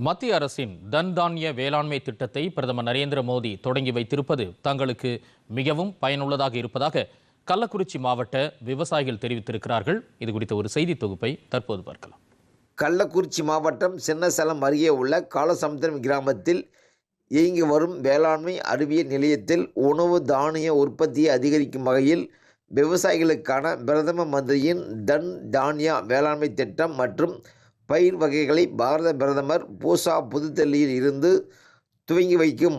மத்திய அரசின் தன் தானிய வேளாண்மை திட்டத்தை பிரதமர் நரேந்திர மோடி தொடங்கி வைத்திருப்பது தங்களுக்கு மிகவும் பயனுள்ளதாக இருப்பதாக கள்ளக்குறிச்சி மாவட்ட விவசாயிகள் தெரிவித்திருக்கிறார்கள். இது குறித்த ஒரு செய்தி தொகுப்பை தற்போது பார்க்கலாம். கள்ளக்குறிச்சி மாவட்டம் சின்னசலம் அருகே உள்ள காலசமுத்திரம் கிராமத்தில் இயங்கி வரும் வேளாண்மை அறிவியல் நிலையத்தில் உணவு தானிய உற்பத்தியை அதிகரிக்கும் வகையில் விவசாயிகளுக்கான பிரதம மந்திரியின் தன் தானியா வேளாண்மை திட்டம் மற்றும் பயிர் வகைகளை பாரத பிரதமர் பூசா புதுதில்லியில் இருந்து துவங்கி வைக்கும்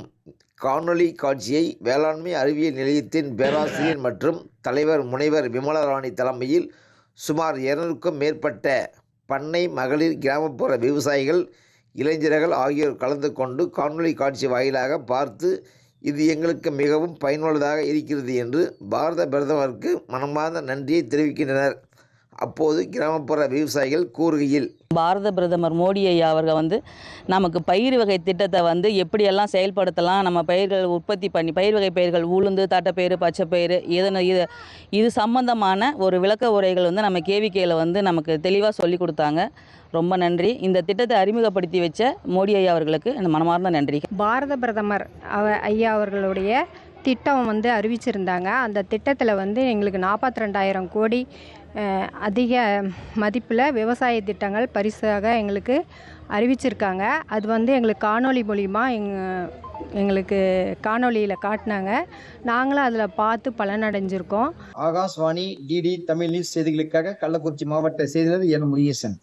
காணொளி காட்சியை வேளாண்மை அறிவியல் நிலையத்தின் பேராசிரியர் மற்றும் தலைவர் முனைவர் விமலராணி தலைமையில் சுமார் 200க்கும் மேற்பட்ட பண்ணை மகளிர் கிராமப்புற விவசாயிகள் இளைஞர்கள் ஆகியோர் கலந்து கொண்டு காணொளி காட்சி வாயிலாக பார்த்து இது எங்களுக்கு மிகவும் பயனுள்ளதாக இருக்கிறது என்று பாரத பிரதமருக்கு மனமார்ந்த நன்றியை தெரிவிக்கின்றனர். அப்போது கிராமப்புற விவசாயிகள் கூறுகையில், பாரத பிரதமர் மோடி ஐயா அவர்கள் நமக்கு பயிர் வகை திட்டத்தை எப்படியெல்லாம் செயல்படுத்தலாம், நம்ம பயிர்கள் உற்பத்தி பண்ணி பயிர் வகை பயிர்கள் உளுந்து, தட்டைப்பயிறு, பச்சைப்பயிறு இது சம்பந்தமான ஒரு விளக்க உரைகள் நம்ம கேவிக்கையில் நமக்கு தெளிவாக சொல்லி கொடுத்தாங்க. ரொம்ப நன்றி. இந்த திட்டத்தை அறிமுகப்படுத்தி வச்ச மோடி ஐயா அவர்களுக்கு இந்த மனமார்ந்த நன்றி. பாரத பிரதமர் ஐயா அவர்களுடைய திட்டம் அறிவிச்சிருந்தாங்க. அந்த திட்டத்தில் எங்களுக்கு 42,000 கோடி அதிக மதிப்பில் விவசாய திட்டங்கள் பரிசாக எங்களுக்கு அறிவிச்சிருக்காங்க. அது எங்களுக்கு காணொளி மூலிமா எங்களுக்கு காணொளியில் காட்டினாங்க. நாங்களும் அதில் பார்த்து பலனடைஞ்சிருக்கோம். ஆகாஷ்வாணி டிடி தமிழ் நியூஸ் செய்திகளுக்காக கள்ளக்குறிச்சி மாவட்ட செய்தியாளர் என் முருகேசன்.